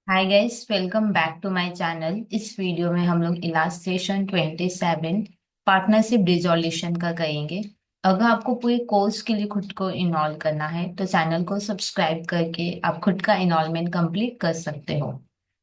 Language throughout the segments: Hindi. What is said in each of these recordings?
Hi guys, welcome back to my channel. इस वीडियो में हम लोग इलास्ट्रेशन 27 पार्टनरशिप डिसॉल्यूशन का करेंगे। अगर आपको पूरे कोर्स के लिए खुद को इनरोल करना है तो चैनल को सब्सक्राइब करके आप खुद का इनरोलमेंट कंप्लीट कर सकते हो।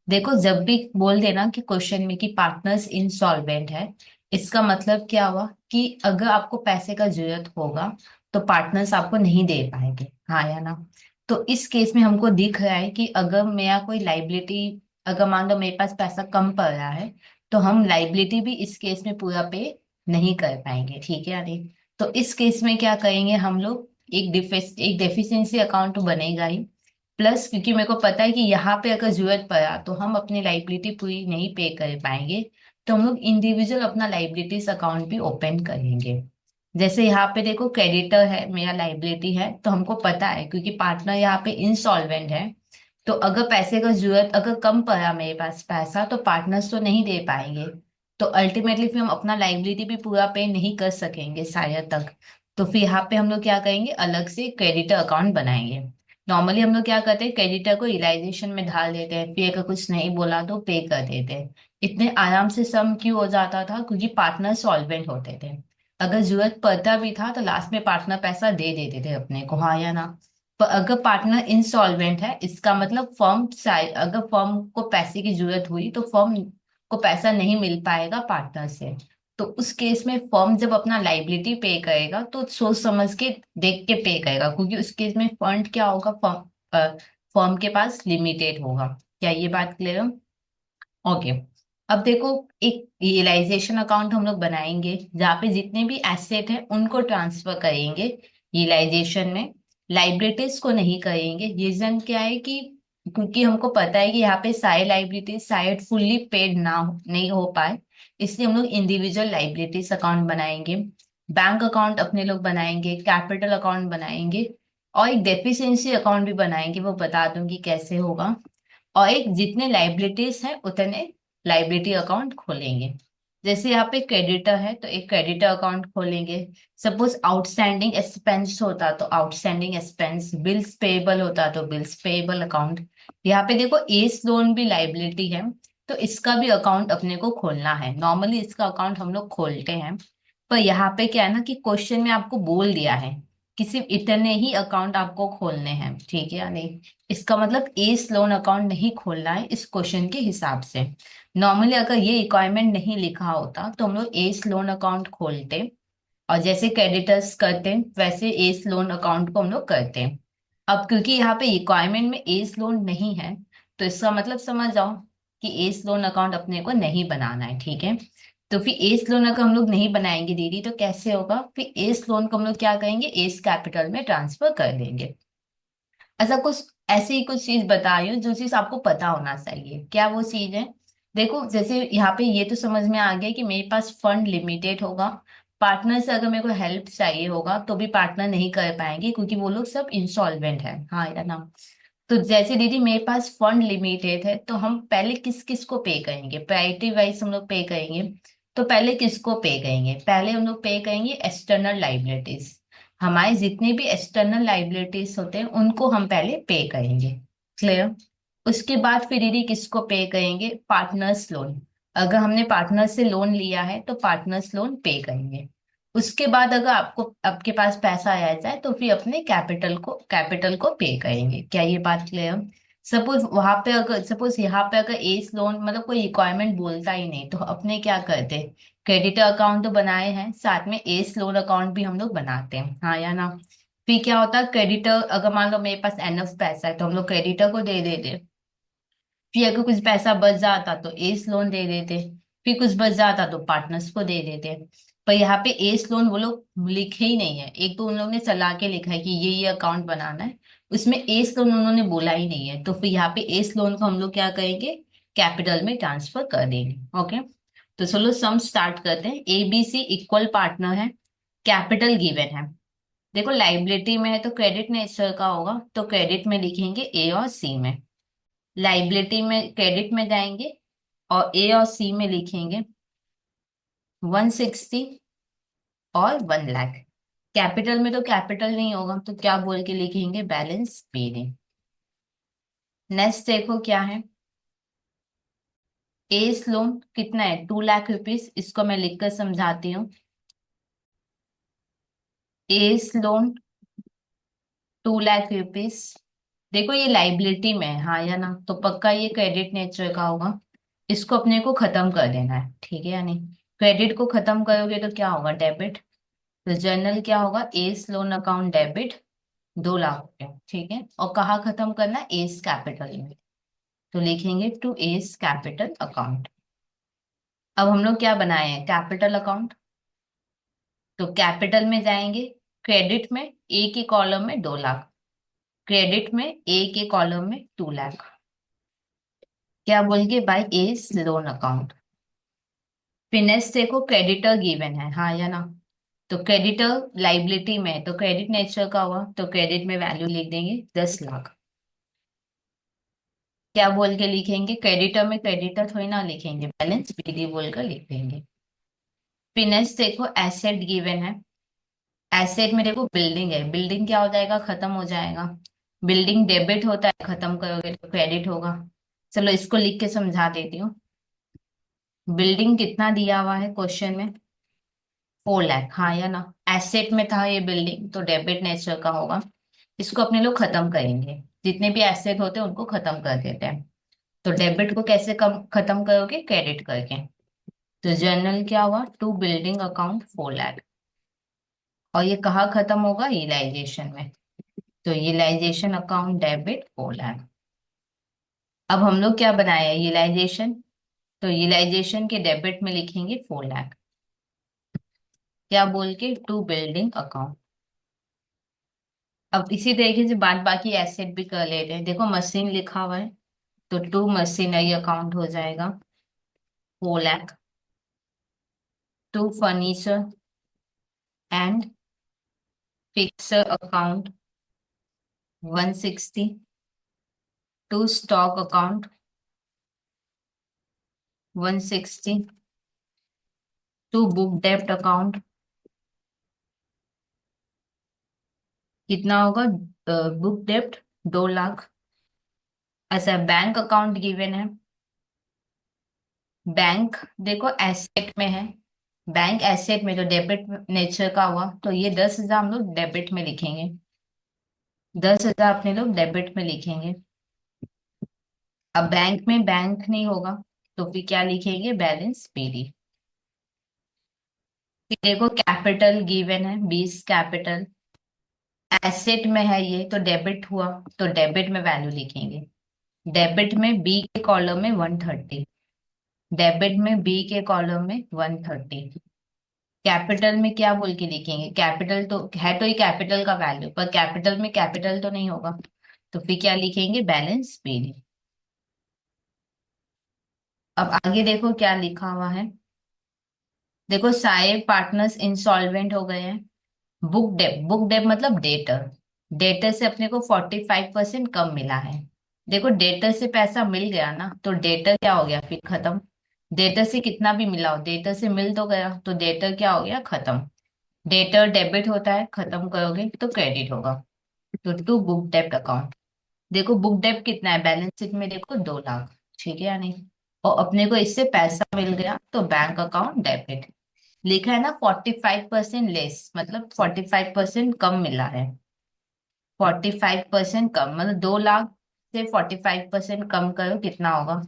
देखो, जब भी बोल देना कि क्वेश्चन में कि पार्टनर्स इंसॉल्वेंट है, इसका मतलब क्या हुआ कि अगर आपको पैसे का जरूरत होगा तो पार्टनर्स आपको नहीं दे पाएंगे, हाँ या ना। तो इस केस में हमको दिख रहा है कि अगर मेरा कोई लाइबिलिटी, अगर मान लो मेरे पास पैसा कम पड़ रहा है तो हम लाइबिलिटी भी इस केस में पूरा पे नहीं कर पाएंगे, ठीक है यानी। तो इस केस में क्या करेंगे हम लोग, एक डेफिशिएंसी अकाउंट तो बनेगा ही, प्लस क्योंकि मेरे को पता है कि यहाँ पे अगर जरूरत पड़ा तो हम अपनी लाइबिलिटी पूरी नहीं पे कर पाएंगे, तो हम लोग इंडिविजुअल अपना लाइबिलिटीज अकाउंट भी ओपन करेंगे। जैसे यहाँ पे देखो, क्रेडिटर है, मेरा लाइबिलिटी है, तो हमको पता है क्योंकि पार्टनर यहाँ पे इंसॉल्वेंट है। तो अगर पैसे का जरूरत अगर कम पड़ा मेरे पास पैसा तो पार्टनर्स तो नहीं दे पाएंगे। तो अल्टीमेटली फिर हम अपना लाइबिलिटी भी पूरा पे नहीं कर सकेंगे शायद तक। तो फिर यहाँ पे हम लोग क्या करेंगे, अलग से क्रेडिटर अकाउंट बनाएंगे। नॉर्मली हम लोग क्या करते हैं, क्रेडिटर को रियलाइजेशन में डाल देते हैं, फिर अगर कुछ नहीं बोला तो पे कर देते हैं। इतने आराम से सम क्यों हो जाता था, क्योंकि पार्टनर सॉल्वेंट होते थे। अगर जरूरत पड़ता भी था तो लास्ट में पार्टनर पैसा दे देते थे अपने को, हाँ या ना। पर अगर पार्टनर इंसॉल्वेंट है, इसका मतलब फर्म साइड, अगर फर्म को पैसे की जरूरत हुई तो फर्म को पैसा नहीं मिल पाएगा पार्टनर से। तो उस केस में फर्म जब अपना लाइबिलिटी पे करेगा तो सोच समझ के देख के पे करेगा, क्योंकि उस केस में फंड क्या होगा, फर्म के पास लिमिटेड होगा। क्या ये बात क्लियर है? ओके। अब देखो, एक रियलाइजेशन अकाउंट हम लोग बनाएंगे जहाँ पे जितने भी एसेट है उनको ट्रांसफर करेंगे रियलाइजेशन में, लाइबिलिटीज को नहीं करेंगे। रीजन क्या है कि क्योंकि हमको पता है कि यहाँ पे सारी लाइबिलिटीज शायद फुल्ली पेड ना नहीं हो पाए, इसलिए हम लोग इंडिविजुअल लाइबिलिटीज अकाउंट बनाएंगे। बैंक अकाउंट अपने लोग बनाएंगे, कैपिटल अकाउंट बनाएंगे, और एक डेफिशिएंसी अकाउंट भी बनाएंगे, वो बता दूंगी कैसे होगा। और एक जितने लाइबिलिटीज है उतने लाइबिलिटी अकाउंट खोलेंगे। जैसे यहाँ पे क्रेडिटर है तो एक क्रेडिटर अकाउंट खोलेंगे। सपोज आउटस्टैंडिंग एक्सपेंस होता तो आउटस्टैंडिंग एक्सपेंस, बिल्स पेएबल होता तो बिल्स पेएबल अकाउंट। यहाँ पे देखो, एस लोन भी लाइबिलिटी है, तो इसका भी अकाउंट अपने को खोलना है। नॉर्मली इसका अकाउंट हम लोग खोलते हैं, पर यहाँ पे क्या है ना कि क्वेश्चन में आपको बोल दिया है कि सिर्फ इतने ही अकाउंट आपको खोलने हैं, ठीक है या नहीं। इसका मतलब एस लोन अकाउंट नहीं खोलना है इस क्वेश्चन के हिसाब से। नॉर्मली अगर ये रिक्वायरमेंट नहीं लिखा होता तो हम लोग एस लोन अकाउंट खोलते, और जैसे क्रेडिटर्स करते हैं वैसे एस लोन अकाउंट को हम लोग करते हैं। अब क्योंकि यहाँ पे रिक्वायरमेंट में एस लोन नहीं है, तो इसका मतलब समझ जाओ कि एस लोन अकाउंट अपने को नहीं बनाना है, ठीक है। तो फिर एस लोन अगर हम लोग नहीं बनाएंगे दीदी तो कैसे होगा, फिर एस लोन को हम लोग क्या करेंगे, एस कैपिटल में ट्रांसफर कर देंगे। ऐसा कुछ, ऐसे ही कुछ चीज बता रही हूँ जो चीज आपको पता होना चाहिए। क्या वो चीज है? देखो, जैसे यहाँ पे ये तो समझ में आ गया कि मेरे पास फंड लिमिटेड होगा। पार्टनर से अगर मेरे को हेल्प चाहिए होगा तो भी पार्टनर नहीं कर पाएंगे क्योंकि वो लोग सब इंसॉल्वेंट है, हाँ या ना। तो जैसे दीदी मेरे पास फंड लिमिटेड है तो हम पहले किस किस को पे करेंगे, प्रायोरिटी वाइज हम लोग पे करेंगे। तो पहले किसको पे करेंगे, पहले हम लोग पे करेंगे एक्सटर्नल लाइबिलिटीज। हमारे जितने भी एक्सटर्नल लाइबिलिटीज होते हैं उनको हम पहले पे करेंगे। क्लियर? उसके बाद फिर दीदी किसको पे करेंगे, पार्टनर्स लोन। अगर हमने पार्टनर से लोन लिया है तो पार्टनर्स लोन पे करेंगे। उसके बाद अगर आपको आपके पास पैसा आ जाए तो फिर अपने कैपिटल को पे करेंगे। क्या ये बात क्लियर? सपोज वहां पे अगर, सपोज यहाँ पे अगर एस लोन मतलब कोई रिक्वायरमेंट बोलता ही नहीं तो अपने क्या करते, क्रेडिटर अकाउंट तो बनाए हैं, साथ में एस लोन अकाउंट भी हम लोग बनाते हैं, हाँ या ना। फिर क्या होता है, क्रेडिटर अगर मान लो मेरे पास एनफ पैसा है तो हम लोग क्रेडिटर को दे देते। फिर अगर कुछ पैसा बच जाता तो एस लोन दे देते। फिर कुछ बच जाता तो पार्टनर्स को दे देते। पर यहाँ पे एस लोन वो लोग लिखे ही नहीं है, एक तो उन लोगों ने चला के लिखा है कि ये अकाउंट बनाना है, उसमें एस लोन उन्होंने बोला ही नहीं है। तो फिर यहाँ पे एस लोन को हम लोग क्या करेंगे, कैपिटल में ट्रांसफर कर देंगे। ओके, तो चलो सम स्टार्ट करते हैं। A B C equal partner है, कैपिटल गिवन है। देखो, लाइबिलिटी में है तो क्रेडिट नेचर का होगा, तो क्रेडिट में लिखेंगे ए और सी में। लाइबिलिटी में क्रेडिट में जाएंगे और ए और सी में लिखेंगे 160 और 1 लाख। कैपिटल में तो कैपिटल नहीं होगा तो क्या बोल के लिखेंगे, बैलेंस पेड। नेक्स्ट देखो क्या है, एस लोन कितना है, 2 लाख रुपीज। इसको मैं लिखकर समझाती हूँ। S loan 2 lakh rupees. देखो ये लाइबिलिटी में है, हाँ या ना, तो पक्का ये क्रेडिट नेचर का होगा। इसको अपने को खत्म कर देना है, ठीक है या नहीं। क्रेडिट को खत्म करोगे तो क्या होगा, डेबिट। तो जर्नल क्या होगा, S loan account debit 2 lakh रुपए, ठीक है। और कहाँ खत्म करना है, एस कैपिटल में। तो लिखेंगे टू एस कैपिटल अकाउंट। अब हम लोग क्या बनाए हैं, कैपिटल अकाउंट। तो कैपिटल में जाएंगे, क्रेडिट में ए के कॉलम में 2 लाख, क्रेडिट में ए के कॉलम में 2 लाख। क्या बोलेंगे, by S loan account. Finance देखो क्रेडिटर गिवन है, हाँ या ना। तो क्रेडिटर लाइबिलिटी में है, तो क्रेडिट नेचर का हुआ, तो क्रेडिट में वैल्यू लिख देंगे 10 लाख। क्या बोल के लिखेंगे, क्रेडिटर में क्रेडिटर थोड़ी ना लिखेंगे, बैलेंस पीडी बोलकर लिख देंगे। फिनेंस देखो एसेट गिवन है, एसेट में देखो बिल्डिंग है, बिल्डिंग क्या हो जाएगा, खत्म हो जाएगा। बिल्डिंग डेबिट होता है, खत्म करोगे तो क्रेडिट होगा। चलो इसको लिख के समझा देती हूँ। बिल्डिंग कितना दिया हुआ है क्वेश्चन में, 4 लाख, हाँ या ना। एसेट में था ये बिल्डिंग, तो डेबिट नेचर का होगा। इसको अपने लोग खत्म करेंगे, जितने भी एसेट होते हैं उनको खत्म कर देते हैं। तो डेबिट को कैसे खत्म करोगे, क्रेडिट करके। तो जर्नल क्या हुआ, टू बिल्डिंग अकाउंट 4 लाख। और ये कहाँ खत्म होगा, रियलाइजेशन में। तो रियलाइजेशन अकाउंट डेबिट 4 लाख। अब हम लोग क्या बनाए हैं, रियलाइजेशन। तो रियलाइजेशन के डेबिट में लिखेंगे 4 लाख। क्या बोल के, टू बिल्डिंग अकाउंट। अब इसी तरीके से बाद बाकी एसेट भी कर लेते हैं। देखो मशीन लिखा हुआ है, तो टू मशीनरी अकाउंट हो जाएगा 4 lakh. To furniture and fixture account 160। To stock account 160। To book डेप्ट अकाउंट कितना होगा, बुक डेप्ट 2 लाख। अच्छा बैंक अकाउंट गिवन है, बैंक देखो एसेट में है। बैंक एसेट में, तो डेबिट नेचर का हुआ, तो ये 10,000 हम लोग डेबिट में लिखेंगे। 10,000 अपने लोग डेबिट में लिखेंगे। अब बैंक में बैंक नहीं होगा, तो फिर क्या लिखेंगे, बैलेंस पीडी। फिर देखो कैपिटल गिवन है, 20 कैपिटल। एसेट में है ये, तो डेबिट हुआ, तो डेबिट में वैल्यू लिखेंगे। डेबिट में बी के कॉलम में 130। डेबिट में बी के कॉलम में 130। कैपिटल में क्या बोल के लिखेंगे, कैपिटल तो है, तो ये कैपिटल का वैल्यू, पर कैपिटल में कैपिटल तो नहीं होगा, तो फिर क्या लिखेंगे, बैलेंस पीडी। अब आगे देखो क्या लिखा हुआ है। देखो सारे पार्टनर्स इंसॉल्वेंट हो गए हैं। बुक डेप मतलब डेटर। डेटर से अपने को 45% कम मिला है। देखो डेटर से पैसा मिल गया ना, तो डेटर क्या हो गया फिर खत्म। डेटर से कितना भी मिला हो, डेटर से मिल तो गया, तो डेटर क्या हो गया, खत्म। डेटर डेबिट होता है, खत्म करोगे तो क्रेडिट होगा। तो टू बुक डेप्ट अकाउंट। देखो बुक डेप्ट कितना है, बैलेंस शीट में देखो 2 लाख, ठीक है या नहीं। और अपने को इससे पैसा मिल गया, तो बैंक अकाउंट डेबिट। लिखा है ना 45% लेस, मतलब 45% कम मिला है। 45% कम मतलब 2 लाख से 45% कम करो, कितना होगा।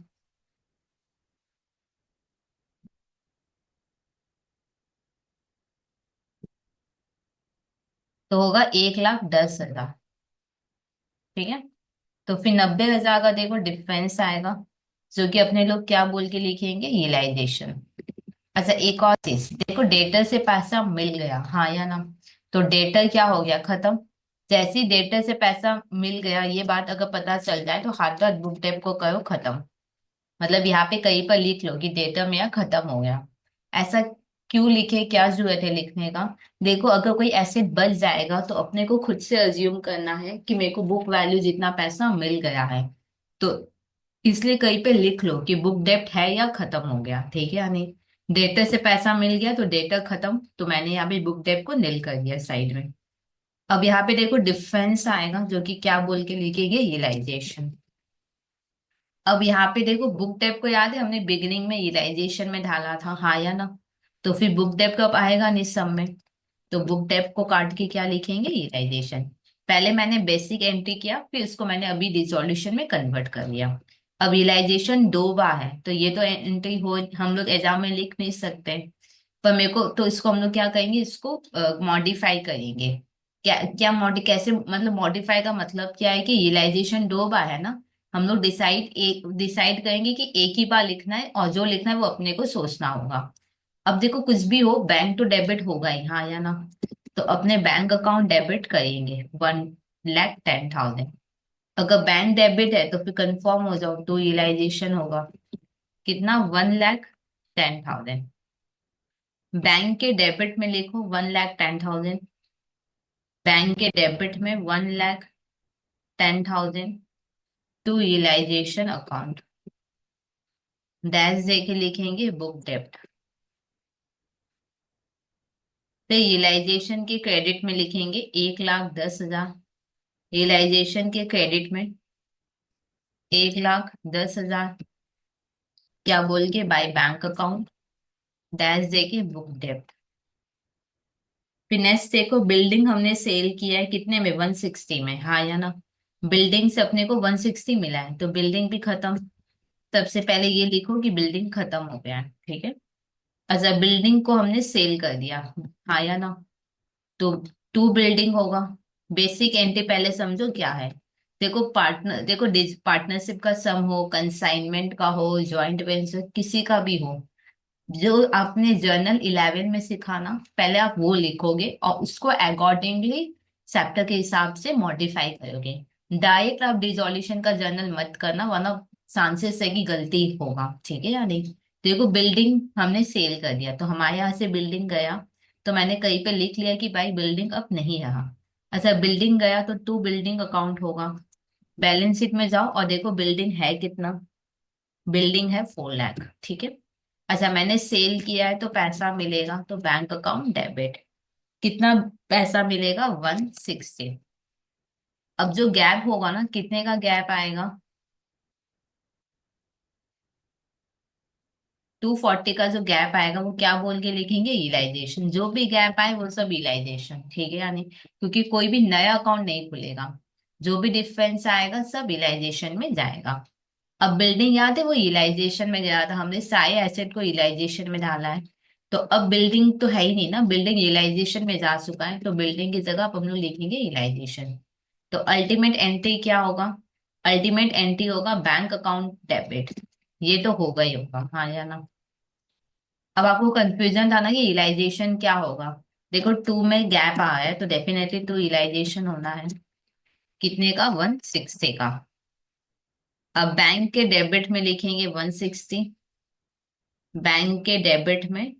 तो होगा 1,10,000, ठीक है। तो फिर 90,000 का देखो डिफरेंस आएगा, जो कि अपने लोग क्या बोल के लिखेंगे, रियलाइजेशन। अच्छा एक और चीज देखो, डेटर से पैसा मिल गया, हाँ या ना। तो डेटर क्या हो गया, खत्म। जैसे ही डेटर से पैसा मिल गया, ये बात अगर पता चल जाए, तो हाथ हाथ बुक डेप को करो खत्म। मतलब यहाँ पे कहीं पर लिख लो कि डेटा मेरा खत्म हो गया। ऐसा क्यों लिखे, क्या जरूरत है लिखने का। देखो अगर कोई एसेट बच जाएगा, तो अपने को खुद से अज्यूम करना है कि मेरे को बुक वैल्यू जितना पैसा मिल गया है। तो इसलिए कहीं पे लिख लो कि बुक डेप्ट है या खत्म हो गया, ठीक है या नहीं। डेटर से पैसा मिल गया, तो डेटर खत्म, तो मैंने यहाँ पे बुक डेप्ट को नील कर दिया साइड में। अब यहाँ पे देखो डिफरेंस आएगा, जो कि क्या बोल के लिखेंगे, रियलाइजेशन। अब यहाँ पे देखो बुक डेप को याद है हमने बिगिनिंग में यूटिलाइजेशन में डाला था, हाँ या ना। तो फिर बुक डेप कब आएगा निस सब में। तो बुक डेप को काट के क्या लिखेंगे, यूटिलाइजेशन। पहले मैंने बेसिक एंट्री किया, फिर उसको मैंने अभी डिसोल्यूशन में कन्वर्ट कर लिया। अब यूटिलाइजेशन 2 बार है तो ये तो एंट्री हो हम लोग एग्जाम में लिख नहीं सकते। पर मेरे को तो इसको हम लोग क्या करेंगे, इसको मॉडिफाई करेंगे। क्या क्या मॉडि कैसे मतलब मॉडिफाई का मतलब क्या है कि यूटिलाइजेशन 2 बार है ना। हम लोग डिसाइड करेंगे कि एक ही बार लिखना है और जो लिखना है वो अपने को सोचना होगा। अब देखो कुछ भी हो बैंक तो डेबिट होगा ही, हाँ या ना। तो अपने बैंक अकाउंट डेबिट करेंगे 1,10,000। अगर बैंक डेबिट है तो फिर कंफर्म हो जाओ तो यूटिलाइजेशन होगा कितना, 1,10,000। बैंक के डेबिट में लिखो 1,10,000। बैंक के डेबिट में 1,10,000 टू यूटिलाइजेशन अकाउंट। डैश दे के लिखेंगे बुक डेब्ट। तो यूटिलाइजेशन के क्रेडिट में लिखेंगे 1,10,000। यूटिलाइजेशन के क्रेडिट में 1,10,000, क्या बोल के बाय बैंक अकाउंट। डैश दे के बुक डेब्ट। फिर नेक्स्ट देखो बिल्डिंग हमने सेल किया है कितने में, 160 में, हाँ या ना। बिल्डिंग से अपने को 160 मिला है तो बिल्डिंग भी खत्म। सबसे पहले ये लिखो कि बिल्डिंग खत्म हो गया है, ठीक है। अच्छा बिल्डिंग को हमने सेल कर दिया, हाँ या ना। तो टू बिल्डिंग होगा। बेसिक एंट्री पहले समझो क्या है। देखो पार्टनरशिप का सम हो, कंसाइनमेंट का हो, जॉइंट वेंचर किसी का भी हो, जो आपने जर्नल 11 में सीखा ना, पहले आप वो लिखोगे और उसको अकॉर्डिंगली चैप्टर के हिसाब से मॉडिफाई करोगे। डायरेक्ट आप डिसोल्यूशन का जर्नल मत करना वरना चांसेस है कि गलती होगा, ठीक है या नहीं। देखो बिल्डिंग हमने सेल कर दिया तो हमारे यहाँ से बिल्डिंग गया, तो मैंने कहीं पे लिख लिया कि भाई बिल्डिंग अब नहीं रहा। अच्छा बिल्डिंग गया तो टू बिल्डिंग अकाउंट होगा। बैलेंस शीट में जाओ और देखो बिल्डिंग है कितना, बिल्डिंग है 4 लाख, ठीक है। अच्छा मैंने सेल किया है तो पैसा मिलेगा तो बैंक अकाउंट डेबिट। कितना पैसा मिलेगा, 160। अब जो गैप होगा ना, कितने का गैप आएगा, 240 का जो गैप आएगा वो क्या बोल के लिखेंगे, यूटिलाइजेशन। जो भी गैप आए वो सब यूटिलाइजेशन, ठीक है यानी, क्योंकि कोई भी नया अकाउंट नहीं खुलेगा। जो भी डिफरेंस आएगा सब यूटिलाइजेशन में जाएगा। अब बिल्डिंग याद है वो यूटिलाइजेशन में गया था, हमने सारे एसेट को यूटिलाइजेशन में डाला है। तो अब बिल्डिंग तो है ही नहीं ना, बिल्डिंग यूटिलाइजेशन में जा चुका है तो बिल्डिंग की जगह अब हम लोग लिखेंगे यूटिलाइजेशन। तो अल्टीमेट एंट्री क्या होगा, अल्टीमेट एंट्री होगा बैंक अकाउंट डेबिट। ये तो होगा ही होगा, हाँ या ना। अब आपको कंफ्यूजन था ना कि यूटिलाइजेशन क्या होगा। देखो टू में गैप आया है तो डेफिनेटली टू यूटिलाइजेशन होना है, कितने का, 160 का। अब बैंक के डेबिट में लिखेंगे 160। बैंक के डेबिट में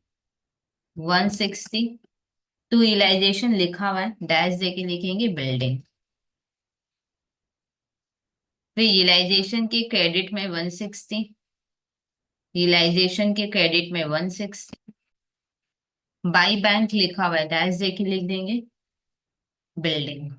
160 टू यूटिलाइजेशन लिखा हुआ है, डैश दे के लिखेंगे बिल्डिंग। फिर यूटिलाइजेशन के क्रेडिट में 160। यूटिलाइजेशन के क्रेडिट में 160 बाई बैंक लिखा हुआ है, डैश दे के लिख देंगे बिल्डिंग।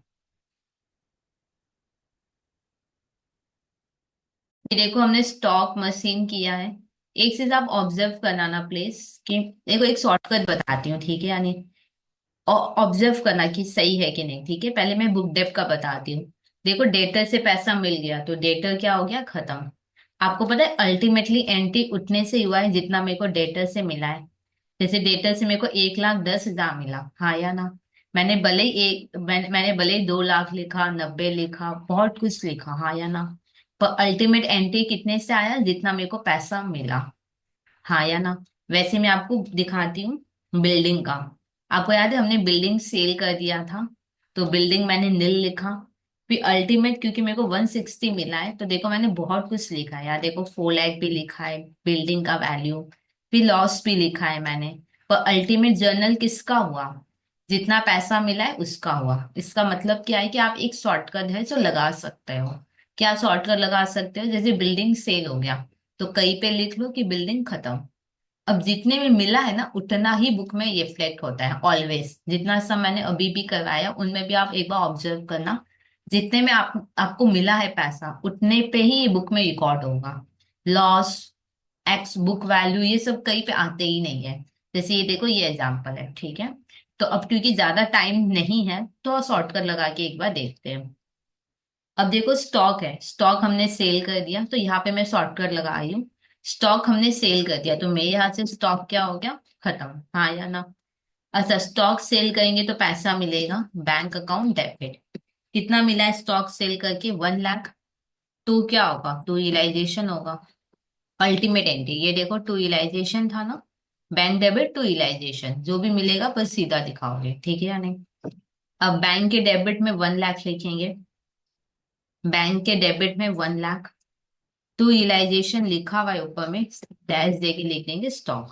ये देखो हमने स्टॉक मशीन किया है। एक चीज आप ऑब्जर्व करना ना प्लीज, कि देखो एक शॉर्टकट बताती हूँ, ठीक है यानी, ऑब्जर्व करना कि सही है कि नहीं, ठीक है। पहले मैं बुक डेप का बताती हूँ। देखो डेटर से पैसा मिल गया तो डेटर क्या हो गया, खत्म। आपको पता है अल्टीमेटली एंट्री उतने से हुआ है जितना मेरे को डेटर से मिला है। जैसे डेटर से मेरे को 1,10,000 मिला, हाँ या ना। मैंने भले ही 2 लाख लिखा, 90 लिखा, बहुत कुछ लिखा, हाँ या ना। पर अल्टीमेट एंट्री कितने से आया, जितना मेरे को पैसा मिला, हाँ या ना। वैसे मैं आपको दिखाती हूँ बिल्डिंग का। आपको याद है हमने बिल्डिंग सेल कर दिया था तो बिल्डिंग मैंने नील लिखा। फिर अल्टीमेट क्योंकि मेरे को 160 मिला है तो देखो मैंने बहुत कुछ लिखा है यार, देखो 4 लाख भी लिखा है बिल्डिंग का वैल्यू। फिर लॉस भी लिखा है मैंने। पर अल्टीमेट जर्नल किसका हुआ, जितना पैसा मिला है उसका हुआ। इसका मतलब क्या है कि आप एक शॉर्टकट है जो लगा सकते हो। क्या शॉर्टकट लगा सकते हो, जैसे बिल्डिंग सेल हो गया तो कहीं पे लिख लो कि बिल्डिंग खत्म। अब जितने में मिला है ना उतना ही बुक में रिफ्लेक्ट होता है ऑलवेज, जितना सब मैंने अभी भी करवाया उनमें भी आप एक बार ऑब्जर्व करना। जितने में आपको मिला है पैसा उतने पे ही ये बुक में रिकॉर्ड होगा। लॉस, एक्स बुक वैल्यू, ये सब कहीं पे आते ही नहीं है। जैसे ये देखो, ये एग्जांपल है, ठीक है। तो अब क्योंकि ज्यादा टाइम नहीं है तो शॉर्ट कट लगा के एक बार देखते हैं। अब देखो, स्टॉक है, स्टॉक हमने सेल कर दिया, तो यहाँ पे मैं शॉर्टकट लगा आई हूँ। स्टॉक हमने सेल कर दिया तो मेरे यहाँ से स्टॉक क्या हो गया, खत्म, हाँ या ना। अच्छा, स्टॉक सेल करेंगे तो पैसा मिलेगा, बैंक अकाउंट डेबिट। कितना मिला है स्टॉक सेल करके, 1 लाख। टू क्या होगा, टू रियलाइजेशन होगा। अल्टीमेट एंट्री, ये देखो टू रियलाइजेशन था ना। बैंक डेबिट टू रियलाइजेशन, जो भी मिलेगा बस सीधा दिखाओगे, ठीक है या नहीं। अब बैंक के डेबिट में 1 लाख लिखेंगे, बैंक के डेबिट में 1 लाख। टू रियलाइजेशन लिखा हुआ है ऊपर में, डैश दे के लिख देंगे स्टॉक।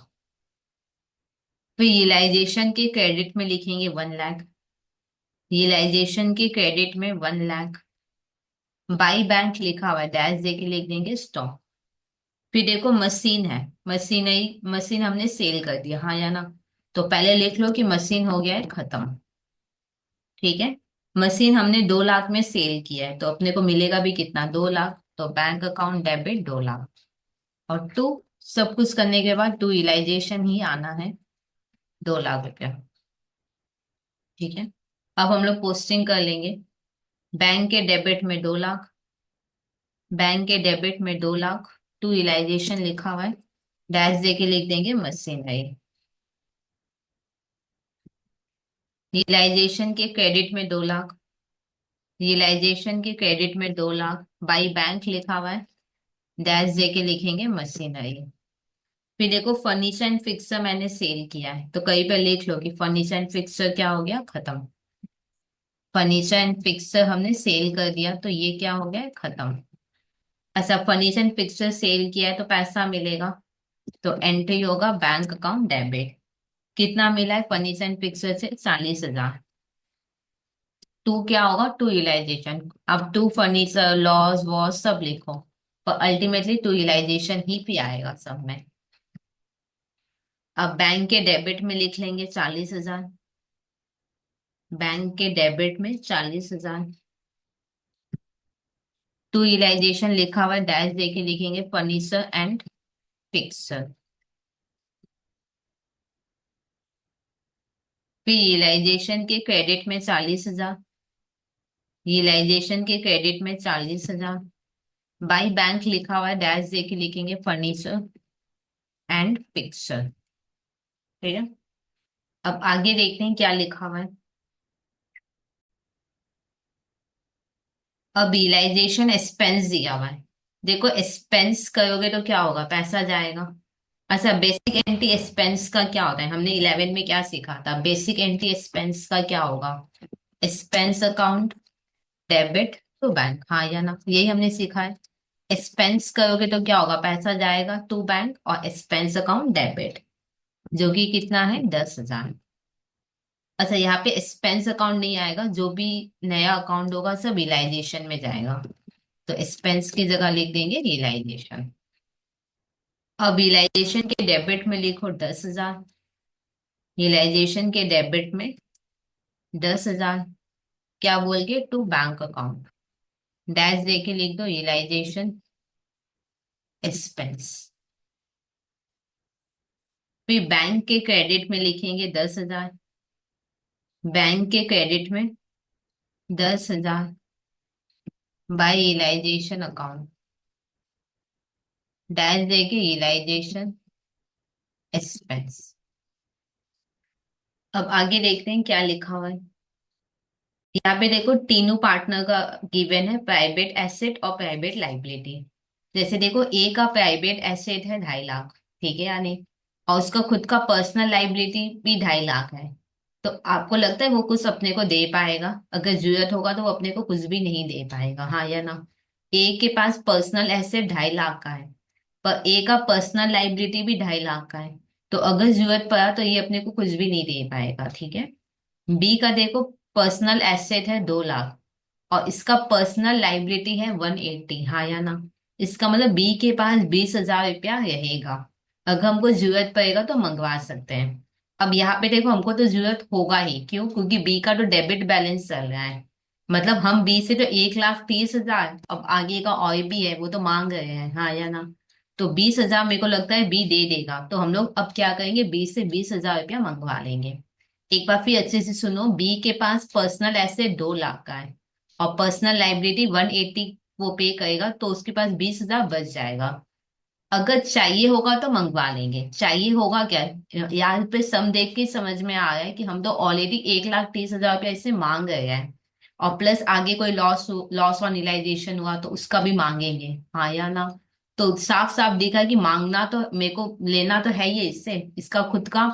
फिर रियलाइजेशन के क्रेडिट में लिखेंगे 1 लाख, रियलाइजेशन के क्रेडिट में 1 लाख। बाई बैंक लिखा हुआ है, डैश दे के लिख देंगे स्टॉक। फिर देखो, मशीन है, मशीनरी, मशीन हमने सेल कर दिया, हाँ या ना। तो पहले लिख लो कि मशीन हो गया है खत्म, ठीक है। मशीन हमने 2 लाख में सेल किया है तो अपने को मिलेगा भी कितना, 2 लाख। तो बैंक अकाउंट डेबिट 2 लाख। और टू, सब कुछ करने के बाद टू रियलाइजेशन ही आना है, 2 लाख रुपया, ठीक है। अब हम लोग पोस्टिंग कर लेंगे। बैंक के डेबिट में 2 लाख, बैंक के डेबिट में 2 लाख। टू रियलाइजेशन लिखा हुआ है, डैश दे के लिख देंगे मशीनरी। रियलाइजेशन के क्रेडिट में 2 लाख, रियलाइजेशन के क्रेडिट में 2 लाख। बाई बैंक लिखा हुआ है, डैश दे के लिखेंगे मशीनरी। फिर देखो, फर्नीचर एंड फिक्सर मैंने सेल किया है तो कहीं पे लिख लो कि फर्नीचर एंड फिक्सर क्या हो गया, खत्म। फर्नीचर एंड फिक्सर हमने सेल कर दिया तो ये क्या हो गया, खत्म। अच्छा, फर्नीचर एंड फिक्सर सेल किया है तो पैसा मिलेगा, तो एंट्री होगा बैंक अकाउंट डेबिट। कितना मिला है फर्नीचर एंड फिक्सर से, 40,000। टू क्या होगा, टू रियलाइजेशन। अब टू फर्नीचर, लॉस वॉस सब लिखो, पर अल्टीमेटली टू रियलाइजेशन ही भी आएगा सब में। अब बैंक के डेबिट में लिख लेंगे 40,000, बैंक के डेबिट में 40,000। टू रियलाइजेशन लिखा हुआ है, डैश देके लिखेंगे फर्नीचर एंड फिक्सर। फिर रियलाइजेशन के क्रेडिट में 40,000, रियलाइजेशन के क्रेडिट में 40,000। बाई बैंक लिखा हुआ है, डैश देके लिखेंगे फर्नीचर एंड फिक्सर, ठीक है। अब आगे देखते हैं क्या लिखा हुआ है। अब रियलाइजेशन एक्सपेंस दिया हुआ है। देखो, एक्सपेंस करोगे तो क्या होगा, पैसा जाएगा। अच्छा, बेसिक एंटी एक्सपेंस का क्या होता है, हमने 11 में क्या सीखा था, बेसिक एंटी एक्सपेंस का क्या होगा, expense account debit to bank, हाँ या ना, यही हमने सीखा है। एक्सपेंस करोगे तो क्या होगा, पैसा जाएगा टू बैंक और एक्सपेंस अकाउंट डेबिट, जो कि कितना है, 10,000। अच्छा, यहाँ पे एक्सपेंस अकाउंट नहीं आएगा, जो भी नया अकाउंट होगा सब रियलाइजेशन में जाएगा, तो एक्सपेंस की जगह लिख देंगे रियलाइजेशन। अब रियलाइजेशन के डेबिट में लिखो 10,000, रियलाइजेशन के डेबिट में 10,000। क्या बोल के, टू बैंक अकाउंट, डैश दे के लिख दो रियलाइजेशन एक्सपेंस। फिर बैंक के क्रेडिट में लिखेंगे 10,000, बैंक के क्रेडिट में 10,000। बाय रियलाइजेशन अकाउंट, डैश दे के रियलाइजेशन एक्सपेंस। अब आगे देखते हैं क्या लिखा हुआ है। यहाँ पे देखो, तीनों पार्टनर का गिवन है, प्राइवेट एसेट और प्राइवेट लाइबिलिटी। जैसे देखो, ए का प्राइवेट एसेट है 2.5 लाख, ठीक है या नहीं, और उसका खुद का पर्सनल लाइबिलिटी भी 2.5 लाख है। तो आपको लगता है वो कुछ अपने को दे पाएगा, अगर जरूरत होगा तो वो अपने को कुछ भी नहीं दे पाएगा, हाँ या ना। ए के पास पर्सनल एसेट 2.5 लाख का है, पर ए का पर्सनल लाइबिलिटी भी 2.5 लाख का है, तो अगर जरूरत पड़ा तो ये अपने को कुछ भी नहीं दे पाएगा, ठीक है। बी का देखो, पर्सनल एसेट है 2 लाख और इसका पर्सनल लाइबिलिटी है 180, हाँ या ना। इसका मतलब बी के पास 20,000 रुपया रहेगा, अगर हमको जरूरत पड़ेगा तो मंगवा सकते हैं। अब यहाँ पे देखो, हमको तो जरूरत होगा ही, क्यों, क्योंकि बी का तो डेबिट बैलेंस चल रहा है, मतलब हम बी से तो 1,30,000, अब आगे का और भी है वो तो मांग रहे हैं, हाँ या ना। तो 20,000 मेरे को लगता है बी दे देगा, तो हम लोग अब क्या करेंगे, बी से 20,000 रुपया मंगवा लेंगे। एक बार फिर अच्छे से सुनो, बी के पास पर्सनल एसेट 2 लाख का है और पर्सनल लाइबिलिटी 180 वो पे करेगा, तो उसके पास 20,000 बच जाएगा। अगर चाहिए होगा तो मंगवा लेंगे, चाहिए होगा क्या, यहाँ पे सम देख के समझ में आ रहा है कि हम तो ऑलरेडी 1,30,000 रुपया इससे मांग रहे हैं, और प्लस आगे कोई लॉस और रियलाइजेशन हुआ तो उसका भी मांगेंगे, हाँ या ना। तो साफ साफ देखा कि मांगना तो मेरे को, लेना तो है ये इससे, इसका खुद का,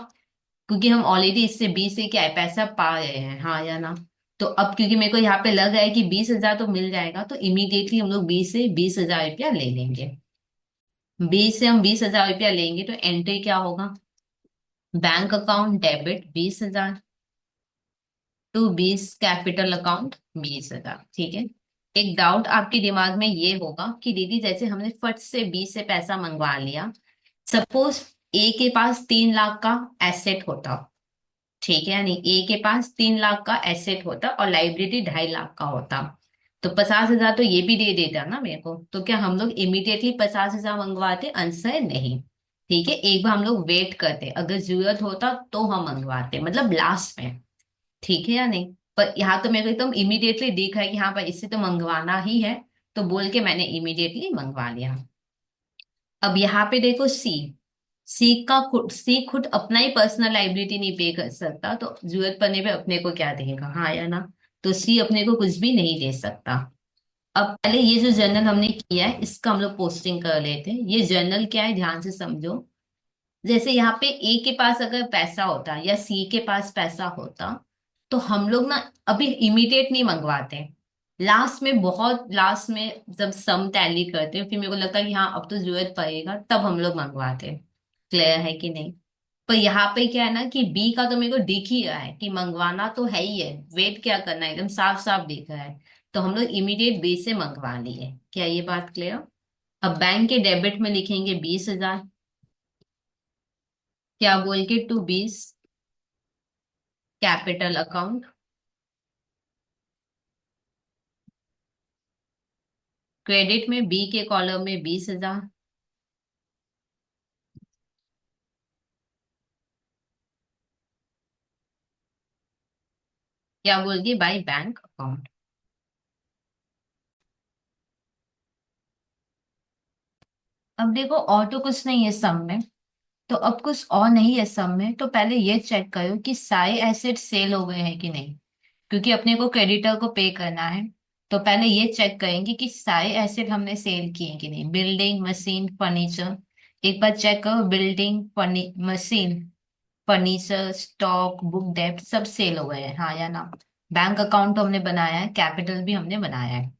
क्योंकि हम ऑलरेडी इससे 20 से क्या है पैसा पा रहे हैं, हाँ या ना। तो अब क्योंकि मेरे को यहाँ पे लग रहा है कि 20,000 तो मिल जाएगा, तो इमीडिएटली हम लोग 20 से 20,000 रुपया ले लेंगे। 20 से हम 20,000 रुपया लेंगे तो एंट्री क्या होगा, bank account debit 20,000 to 20 capital account 20,000, ठीक है। एक डाउट आपके दिमाग में ये होगा कि दीदी जैसे हमने फट से 20 से पैसा मंगवा लिया, सपोज ए के पास 3 लाख का एसेट होता, ठीक है, यानी ए के पास 3 लाख का एसेट होता और लाइबिलिटी 2.5 लाख का होता, तो 50,000 तो ये भी दे देता ना मेरे को, तो क्या हम लोग इमीडिएटली 50,000 मंगवाते, आंसर नहीं। ठीक है, एक बार हम लोग वेट करते, अगर जरूरत होता तो हम मंगवाते, मतलब लास्ट में, ठीक है या नहीं। पर यहाँ तो मेरे को एकदम इमीडिएटली दिखा है कि हाँ भाई इससे तो मंगवाना ही है, तो बोल के मैंने इमीडिएटली मंगवा लिया। अब यहाँ पे देखो सी, सी खुद अपना ही पर्सनल लाइबिलिटी नहीं पे कर सकता, तो जरूरत पड़ने पे अपने को क्या देगा, हाँ या ना। तो सी अपने को कुछ भी नहीं दे सकता। अब पहले ये जो जर्नल हमने किया है इसका हम लोग पोस्टिंग कर लेते हैं। ये जर्नल क्या है ध्यान से समझो। जैसे यहाँ पे ए के पास अगर पैसा होता या सी के पास पैसा होता, तो हम लोग ना अभी इमीडिएट नहीं मंगवाते, लास्ट में, बहुत लास्ट में जब सम टैली करते हैं फिर मेरे को लगता है कि हाँ अब तो जरूरत पड़ेगा, तब हम लोग मंगवाते। क्लियर है कि नहीं। पर यहाँ पे क्या है ना कि बी का तो मेरे को दिख ही रहा है कि मंगवाना तो है ही है, वेट क्या करना है, एकदम साफ साफ दिख रहा है, तो हम लोग इमीडिएट बी से मंगवा लिए। क्या ये बात क्लियर। अब बैंक के डेबिट में लिखेंगे 20,000, क्या बोल के, टू 20 कैपिटल अकाउंट। क्रेडिट में बी के कॉलम में 20,000, क्या बोल के, बाई बैंक अकाउंट। अब देखो और तो कुछ नहीं है सम में, तो अब कुछ और नहीं है सम में, तो पहले ये चेक करो कि सारे एसेट सेल हो गए हैं कि नहीं, क्योंकि अपने को क्रेडिटर को पे करना है। तो पहले ये चेक करेंगे कि सारे एसेट हमने सेल किए कि नहीं, बिल्डिंग मशीन फर्नीचर। एक बार चेक करो, building machine furniture stock book डेब्ट सब सेल हो गए हैं, हाँ या ना। बैंक अकाउंट तो हमने बनाया है, कैपिटल भी हमने बनाया है,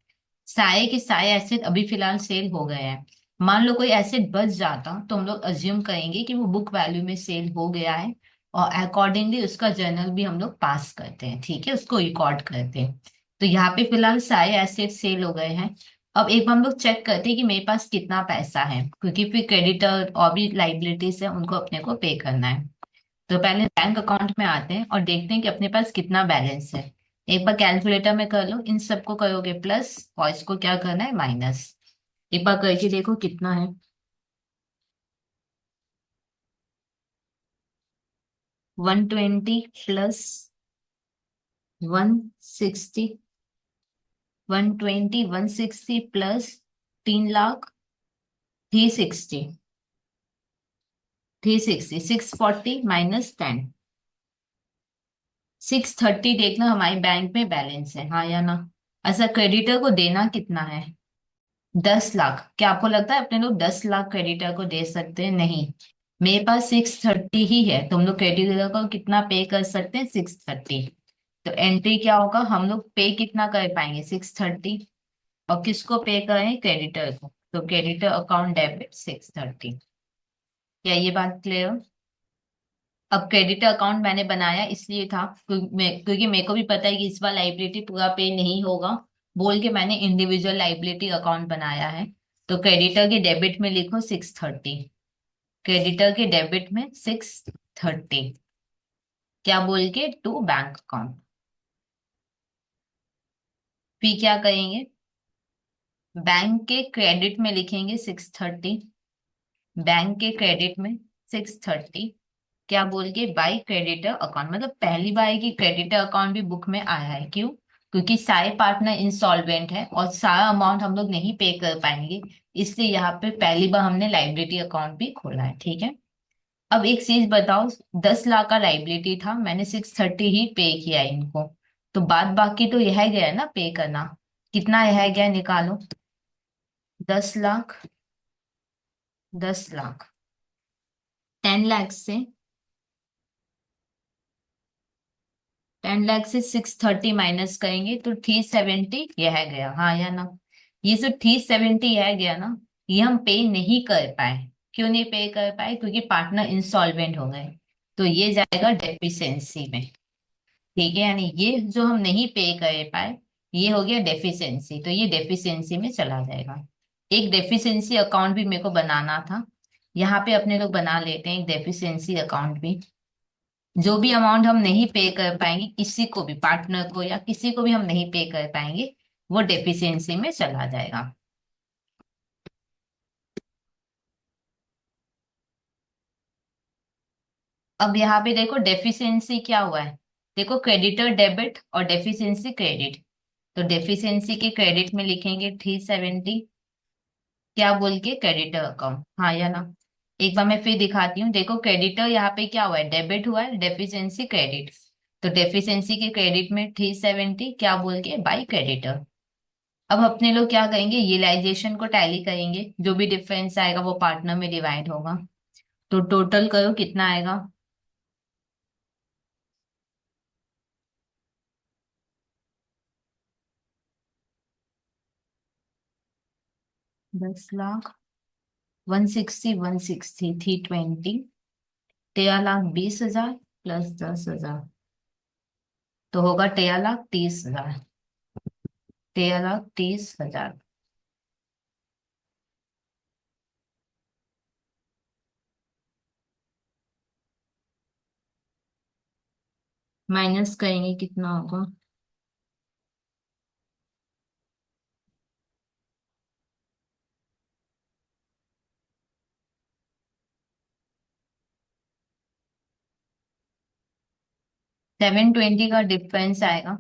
सारे के सारे एसेट अभी फिलहाल सेल हो गए हैं। मान लो कोई एसेट बच जाता तो हम लोग अज्यूम करेंगे कि वो बुक वैल्यू में सेल हो गया है, और अकॉर्डिंगली उसका जर्नल भी हम लोग पास करते हैं, ठीक है, उसको रिकॉर्ड करते हैं। तो यहाँ पे फिलहाल सारे एसेट सेल हो गए हैं। अब एक बार हम लोग चेक करते हैं कि मेरे पास कितना पैसा है, क्योंकि फिर क्रेडिटर और भी लाइबिलिटीज है उनको अपने को पे करना है। तो पहले बैंक अकाउंट में आते हैं और देखते हैं कि अपने पास कितना बैलेंस है। एक बार कैलकुलेटर में कर लो, इन सबको करोगे प्लस और इसको क्या करना है माइनस। एक बार करके देखो कितना है। 120 प्लस 160, 120 160 प्लस 3 लाख, 360, 360, 640 -10, 630 देखना हमारे बैंक में बैलेंस है, हाँ या ना। अच्छा क्रेडिटर को देना कितना है, 10 लाख। क्या आपको लगता है अपने लोग 10 लाख क्रेडिटर को दे सकते हैं, नहीं। मेरे पास 630 ही है, तो हम लोग क्रेडिटर को कितना पे कर सकते हैं, 630। तो एंट्री क्या होगा, हम लोग पे कितना कर पाएंगे, 630, और किसको पे करें, क्रेडिटर को, तो क्रेडिटर अकाउंट डेबिट 630। क्या ये बात क्लियर। अब क्रेडिट अकाउंट मैंने बनाया इसलिए था क्योंकि मेरे को भी पता है कि इस बार लाइबिलिटी पूरा पे नहीं होगा, बोल के मैंने इंडिविजुअल लाइबिलिटी अकाउंट बनाया है। तो क्रेडिटर के डेबिट में लिखो 630, क्रेडिटर के डेबिट में 630, क्या बोल के, टू बैंक अकाउंट। फिर क्या करेंगे, बैंक के क्रेडिट में लिखेंगे 630, बैंक के क्रेडिट में 630, क्या बोल के बाई क्रेडिटर अकाउंट, मतलब पहली बार है कि क्रेडिटर अकाउंट भी बुक में आया है। क्यों? क्योंकि सारे पार्टनर इंसॉल्वेंट है और सारा अमाउंट हम लोग नहीं पे कर पाएंगे, इसलिए यहाँ पे पहली बार हमने लाइबिलिटी अकाउंट भी खोला है। ठीक है, अब एक चीज बताओ, 10 लाख का लाइबिलिटी था, मैंने 630 ही पे किया इनको, तो बाद बाकी तो यह गया ना पे करना। कितना यह गया निकालो, 10 लाख, 10 लाख, 10 लाख से, 10 लाख से 630 माइनस करेंगे तो 370 यह गया, हाँ या ना। ये जो 370 यह गया ना, ये हम पे नहीं कर पाए। क्यों नहीं पे कर पाए? क्योंकि पार्टनर इंसॉल्वेंट हो गए, तो ये जाएगा डेफिशिएंसी में। ठीक है, यानी ये जो हम नहीं पे कर पाए, ये हो गया डेफिशिएंसी, तो ये डेफिशिएंसी में चला जाएगा। एक डेफिशिएंसी अकाउंट भी मेरे को बनाना था, यहाँ पे अपने लोग बना लेते हैं एक डेफिशिएंसी अकाउंट भी। जो भी अमाउंट हम नहीं पे कर पाएंगे, किसी को भी, पार्टनर को या किसी को भी हम नहीं पे कर पाएंगे, वो डेफिशिएंसी में चला जाएगा। अब यहाँ पे देखो डेफिशिएंसी क्या हुआ है, देखो क्रेडिटर डेबिट और डेफिशिएंसी क्रेडिट, तो डेफिशिएंसी के क्रेडिट में लिखेंगे 370, क्या बोल के क्रेडिटर अकाउंट, हाँ या ना। एक बार मैं फिर दिखाती हूँ, देखो क्रेडिटर यहाँ पे क्या हुआ है, डेबिट हुआ है, डेफिशिएंसी क्रेडिट, तो डेफिशिएंसी के क्रेडिट में 370, क्या बोल के बाई क्रेडिटर। अब अपने लोग क्या करेंगे, यूटिलाइजेशन को टैली करेंगे, जो भी डिफरेंस आएगा वो पार्टनर में डिवाइड होगा, तो टोटल करो कितना आएगा, 10 लाख, 160, 160, 320, 13 लाख 20 हजार प्लस 10 हजार, तो होगा 13 लाख 30 हजार, 13 लाख 30 हजार। माइनस करेंगे कितना होगा, 720 का डिफरेंस आएगा,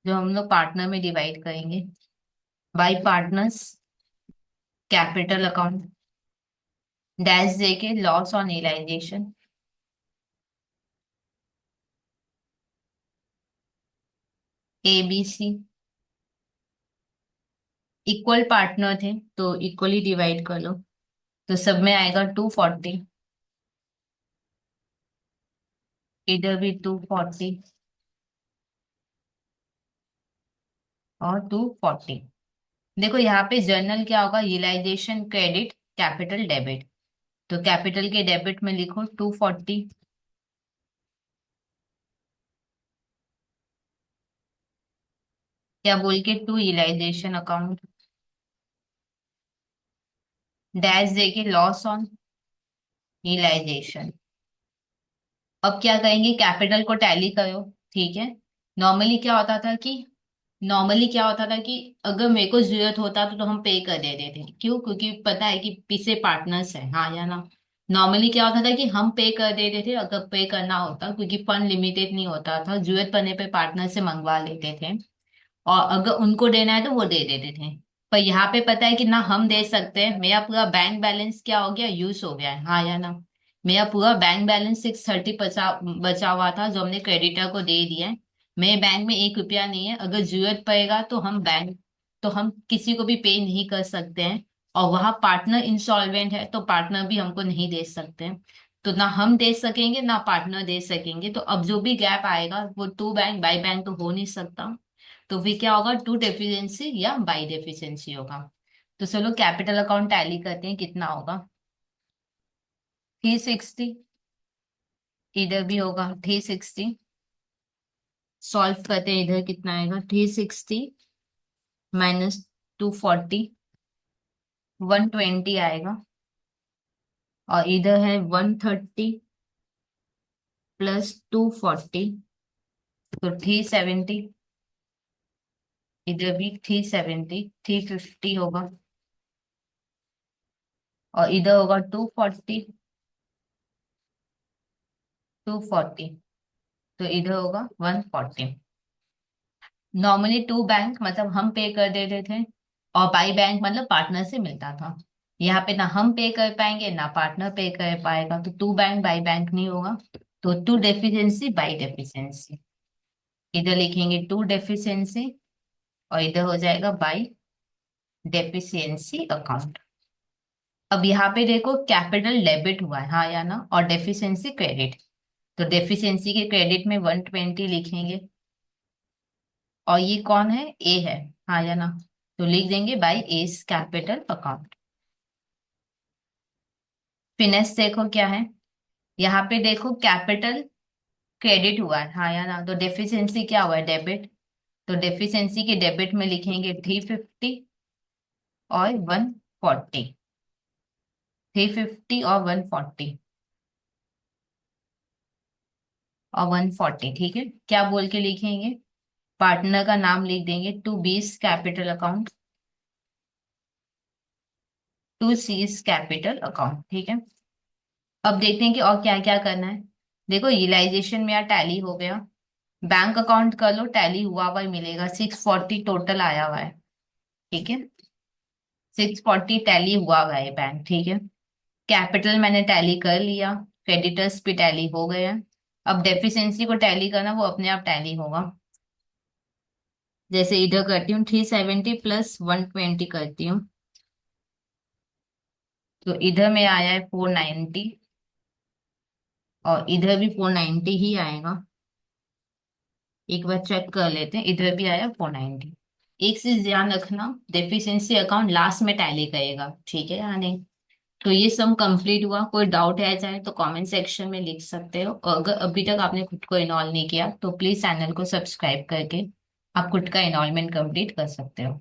जो हम लोग पार्टनर में डिवाइड करेंगे by partners capital account, dash दे के loss on realisation, ABC, equal partner थे तो इक्वली डिवाइड कर लो, तो सब में आएगा 240, इधर भी 240 और 240। देखो यहाँ पे जर्नल क्या होगा, यूटिलाइजेशन क्रेडिट कैपिटल डेबिट, तो कैपिटल के डेबिट में लिखो 240, क्या बोल के टू यूटिलाइजेशन अकाउंट, डैश देके लॉस ऑन यूटिलाइजेशन। अब क्या करेंगे, कैपिटल को टैली करो। ठीक है, नॉर्मली क्या होता था कि नॉर्मली क्या होता था कि अगर मेरे को जरूरत होता तो हम पे कर देते थे। क्यों? क्योंकि पता है कि पीछे पार्टनर्स है, हाँ या ना। नॉर्मली क्या होता था कि हम पे कर देते थे अगर पे करना होता, क्योंकि फंड लिमिटेड नहीं होता था, जरूरत पड़ने पे पार्टनर से मंगवा लेते थे, और अगर उनको देना है तो वो दे देते थे। पर यहाँ पे पता है कि ना हम दे सकते हैं, मेरा पूरा बैंक बैलेंस क्या हो गया, यूज हो गया है, हाँ या ना। मेरा पूरा बैंक बैलेंस 630 बचा बचा हुआ था, जो हमने क्रेडिटर को दे दिया है। मेरे बैंक में 1 रुपया नहीं है, अगर जरूरत पड़ेगा तो हम किसी को भी पे नहीं कर सकते हैं, और वहां पार्टनर इंसॉल्वेंट है तो पार्टनर भी हमको नहीं दे सकते हैं, तो ना हम दे सकेंगे ना पार्टनर दे सकेंगे, तो अब जो भी गैप आएगा वो टू बैंक बाई बैंक तो हो नहीं सकता, तो फिर क्या होगा, टू डेफिशिएंसी या बाई डेफिशिएंसी होगा। तो चलो कैपिटल अकाउंट टैली करते हैं, कितना होगा, 360, इधर भी होगा 360, सॉल्व करते हैं, इधर कितना आएगा, 360 माइनस 240, 120 आएगा, और इधर है 130 प्लस 240, तो 370, इधर भी 370, 350 होगा, और इधर होगा 240, 240, तो इधर होगा 140। नॉर्मली टू बैंक मतलब हम पे कर देते थे, और बाई बैंक मतलब पार्टनर से मिलता था। यहाँ पे ना हम पे कर पाएंगे ना पार्टनर पे कर पाएगा, तो टू बैंक बाई बैंक नहीं होगा। तो टू डेफिशिएंसी बाई डेफिशिएंसी, इधर लिखेंगे टू डेफिशिएंसी, और इधर हो जाएगा बाई डेफिशिएंसी अकाउंट। अब यहाँ पे देखो कैपिटल डेबिट हुआ है, हाँ या ना, और डेफिशिएंसी क्रेडिट। तो डेफिशिएंसी के क्रेडिट में 120 लिखेंगे, और ये कौन है, ए है, हाँ या ना, तो लिख देंगे बाई एस कैपिटल अकाउंट। फिनेस देखो क्या है, यहाँ पे देखो कैपिटल क्रेडिट हुआ है, हाँ या ना, तो डेफिशिएंसी क्या हुआ है, डेबिट। तो डेफिशिएंसी के डेबिट में लिखेंगे 350 और 140, 350 और 140 और 140, ठीक है। क्या बोल के लिखेंगे, पार्टनर का नाम लिख देंगे टू बीस capital account, to C's capital account, ठीक है। अब देखते हैं कि और क्या क्या करना है। देखो रियलाइजेशन में यार टैली हो गया, बैंक अकाउंट कर लो, टैली हुआ हुआ ही मिलेगा, 640 टोटल आया हुआ है, ठीक है। 640 टैली हुआ हुआ है बैंक, ठीक है। कैपिटल मैंने टैली कर लिया, क्रेडिटर्स भी टैली हो गए हैं। अब डेफिशिएंसी को टैली करना, वो अपने आप टैली होगा। जैसे इधर करती हूँ 370 प्लस 120 करती हूँ, तो इधर में आया है 490, और इधर भी 490 ही आएगा। एक बार चेक कर लेते हैं, इधर भी आया 490। एक चीज ध्यान रखना, डेफिशिएंसी अकाउंट लास्ट में टैली करेगा, ठीक है या नहीं। तो ये सम कंप्लीट हुआ, कोई डाउट है जाए तो कमेंट सेक्शन में लिख सकते हो, और अगर अभी तक आपने खुद को इनॉल्व नहीं किया तो प्लीज चैनल को सब्सक्राइब करके आप खुद का इनॉल्वमेंट कंप्लीट कर सकते हो।